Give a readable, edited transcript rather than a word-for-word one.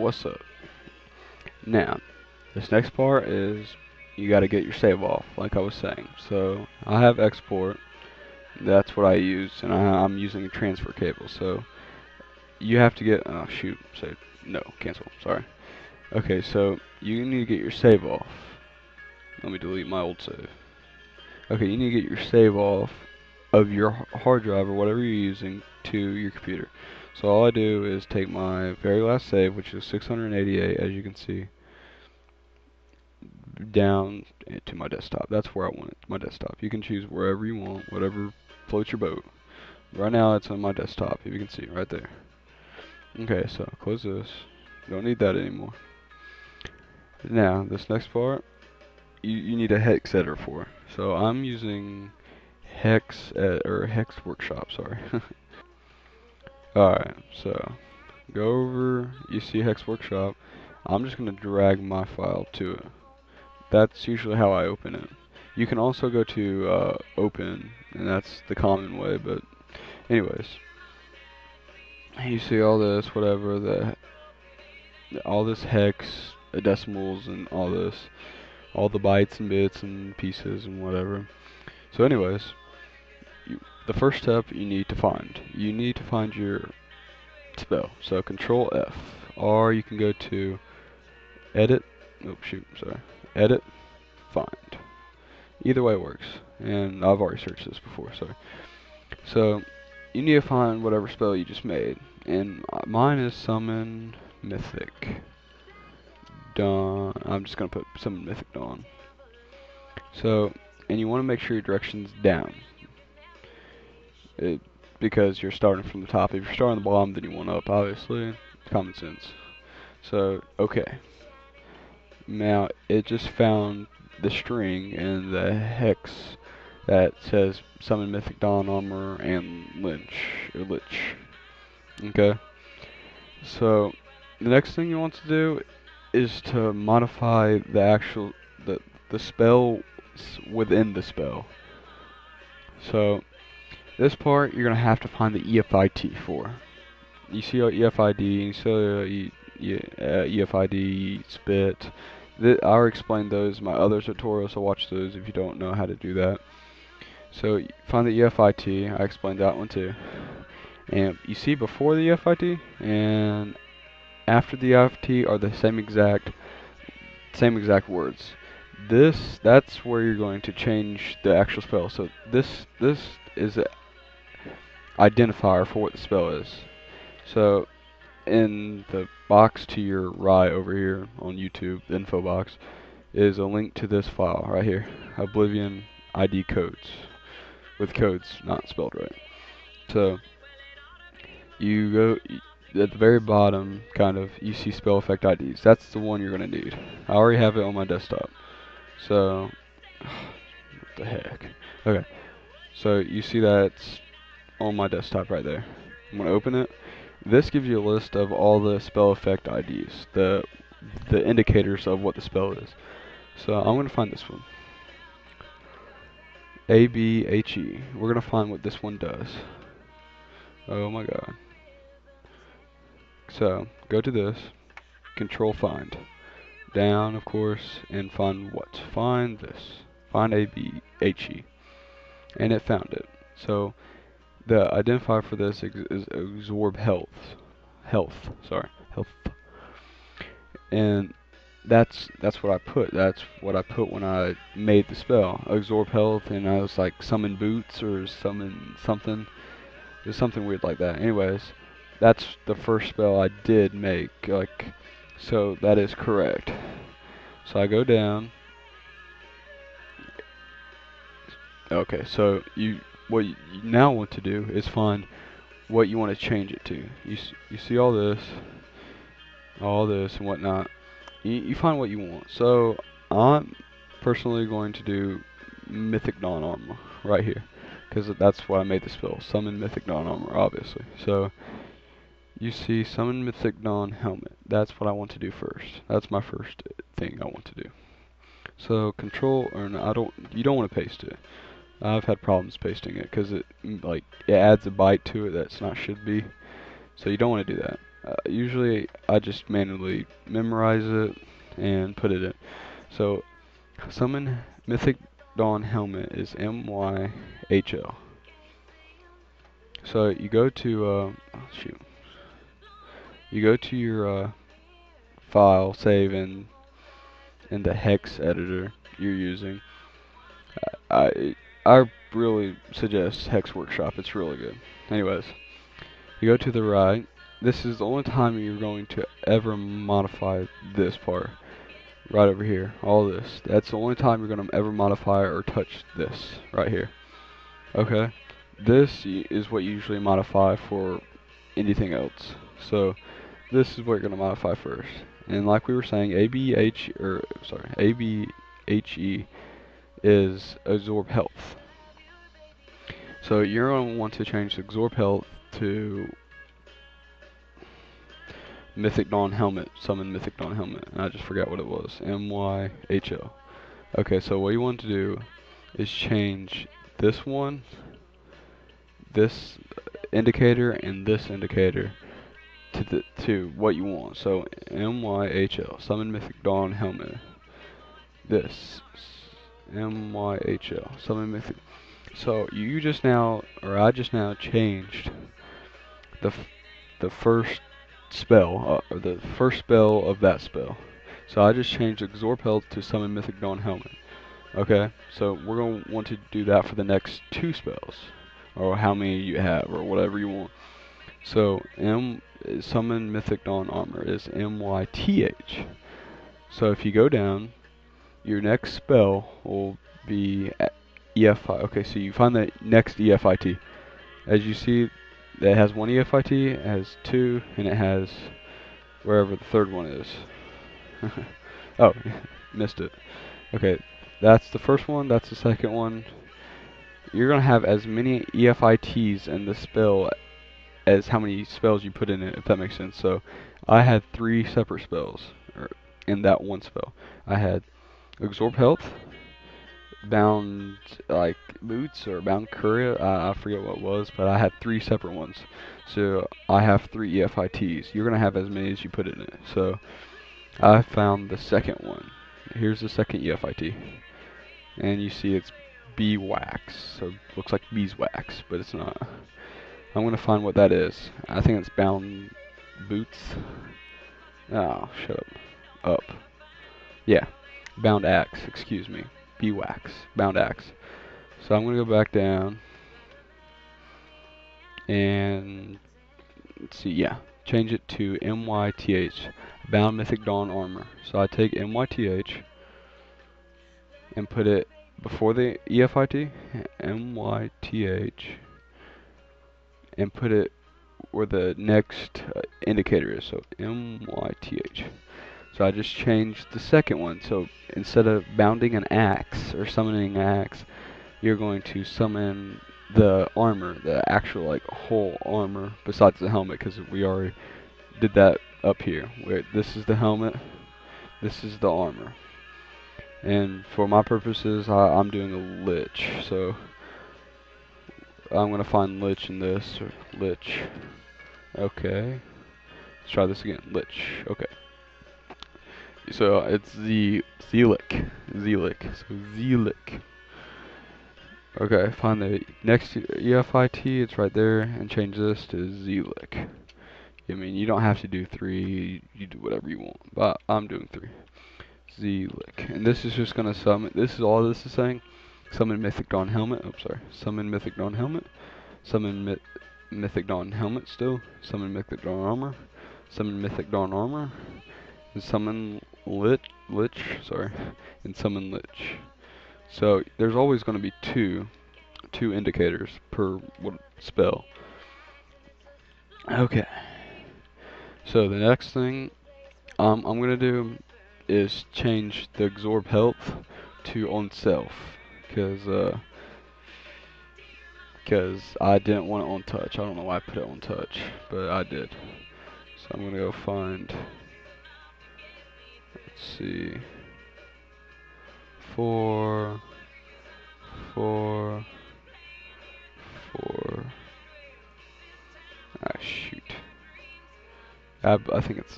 what's up? Now, this next part is you got to get your save off, like I was saying. So I have Xport. That's what I use, and I'm using a transfer cable. So you have to get. Oh shoot! Save. No, cancel. Sorry. Okay, so you need to get your save off. Let me delete my old save. Okay, you need to get your save off of your hard drive or whatever you're using to your computer. So all I do is take my very last save, which is 688, as you can see, down to my desktop. That's where I want it, my desktop. You can choose wherever you want, whatever floats your boat. Right now it's on my desktop, if you can see right there. Okay, so close this. Don't need that anymore. Now, this next part, you need a hex editor for. So I'm using Hexworkshop, sorry. Alright, so go over, you see Hexworkshop. I'm just going to drag my file to it. That's usually how I open it. You can also go to open, and that's the common way, but anyways. You see all this, whatever, all this hex, decimals, and all this. All the bytes and bits and pieces and whatever. So anyways, the first step you need to find your spell. So Control F, or you can go to Edit. Oh shoot, sorry. Edit, Find. Either way works, and I've already searched this before. Sorry. So you need to find whatever spell you just made, and mine is Summon Mythic Dawn. I'm just gonna put Summon Mythic Dawn. So, and you want to make sure your direction's down. Because you're starting from the top. If you're starting on the bottom, then you want up, obviously. Common sense. So, okay. Now, it just found the string and the hex that says Summon Mythic Dawn Armor and Lich. Okay? So, the next thing you want to do is to modify the spell within the spell. So, this part you're gonna have to find the EFIT for. You see EFID, you see EFID, spit. I'll explain those in my other tutorials, so watch those if you don't know how to do that. So find the EFIT. I explained that one too. And you see before the EFIT and after the EFIT are the same exact words. That's where you're going to change the actual spell. So this is identifier for what the spell is. So in the box to your right over here on YouTube, the info box, is a link to this file right here, Oblivion ID Codes, with codes not spelled right. So you go at the very bottom, kind of, you see spell effect IDs. That's the one you're going to need. I already have it on my desktop. So, what the heck? Okay, so you see that's on my desktop right there. I'm going to open it. This gives you a list of all the spell effect IDs, the indicators of what the spell is. So I'm going to find this one. ABHE. We're going to find what this one does. Oh my god. So, go to this, Control Find. Down, of course, and find what? Find this. Find ABHE. And it found it. So, the identifier for this is absorb health. Health. And that's what I put. That's what I put when I made the spell. Absorb health, and I was like summon boots or summon something. It was something weird like that. Anyways, that's the first spell I did make. So that is correct. So I go down. Okay, so what you now want to do is find what you want to change it to. You see all this and whatnot. You find what you want. So I'm personally going to do Mythic Dawn Armor right here, because that's what I made the spell. Summon Mythic Dawn Armor, obviously. So you see Summon Mythic Dawn Helmet. That's what I want to do first. That's my first thing I want to do. So Control, or no, you don't want to paste it. I've had problems pasting it because it adds a byte to it that's not should be. So you don't want to do that. Usually I just manually memorize it and put it in. So summon Mythic Dawn Helmet is MYHL. So you go to you go to your file, save in the hex editor you're using. I really suggest Hexworkshop. It's really good. Anyways, you go to the right. This is the only time you're going to ever modify this part. Right over here, all this. That's the only time you're going to ever modify or touch this right here. Okay? This is what you usually modify for anything else. So this is what you're going to modify first. And like we were saying, ABHE is absorb health. So you're going to want to change absorb health to Mythic Dawn Helmet, summon Mythic Dawn Helmet, and I just forgot what it was, MYHL. Okay, so what you want to do is change this one, this indicator, and this indicator to what you want. So MYHL, summon Mythic Dawn Helmet. This MYHL, summon Mythic. So you just now, or I just now changed the first spell, or the first spell of that spell. So I just changed Absorb Health to Summon Mythic Dawn Helmet. Okay, so we're going to want to do that for the next 2 spells, or how many you have, or whatever you want. So Summon Mythic Dawn Armor is MYTH. So if you go down, your next spell will be EFI. Okay, so you find the next EFIT. As you see, it has 1 EFIT, it has 2, and it has wherever the third one is. Oh, missed it. Okay, that's the first one, that's the second one. You're going to have as many EFITs in the spell as how many spells you put in it, if that makes sense. So I had 3 separate spells in that one spell. I had Absorb Health, Bound like Boots or Bound Courier, I forget what it was, but I had 3 separate ones. So I have 3 EFITs. You're going to have as many as you put in it. So I found the second one. Here's the second EFIT. And you see it's Beeswax. So it looks like beeswax, but it's not. I'm going to find what that is. I think it's Bound Boots. Oh, shut up. Yeah. Bound Axe, excuse me. Beeswax. Bound Axe. So I'm going to go back down. And let's see, yeah. Change it to MYTH. Bound Mythic Dawn Armor. So I take MYTH and put it before the EFIT, MYTH, and put it where the next indicator is, so MYTH. So I just changed the second one, so instead of bounding an axe or summoning an axe, you're going to summon the armor, the actual like whole armor besides the helmet, because we already did that up here. Where this is the helmet, this is the armor. And for my purposes, I'm doing a lich, so I'm gonna find lich in this, or lich. Okay, let's try this again. Lich. Okay. So it's the Zelik. So Zelik. Okay, find the next EFIT. It's right there, and change this to Zelik. I mean, you don't have to do 3. You do whatever you want, but I'm doing 3. Zelik, and this is just gonna summon. This is all this is saying. Summon Mythic Dawn Helmet. Oh, sorry. Summon Mythic Dawn Helmet. Summon Mythic Dawn Helmet still. Summon Mythic Dawn Armor. Summon Mythic Dawn Armor. And summon Lich. Sorry. And summon Lich. So there's always going to be two indicators per spell. Okay. So the next thing I'm going to do is change the absorb health to on self, because I didn't want it on touch. I don't know why I put it on touch, but I did. So I'm gonna go find, let's see, 4, 4, 4. Ah, shoot. I think it's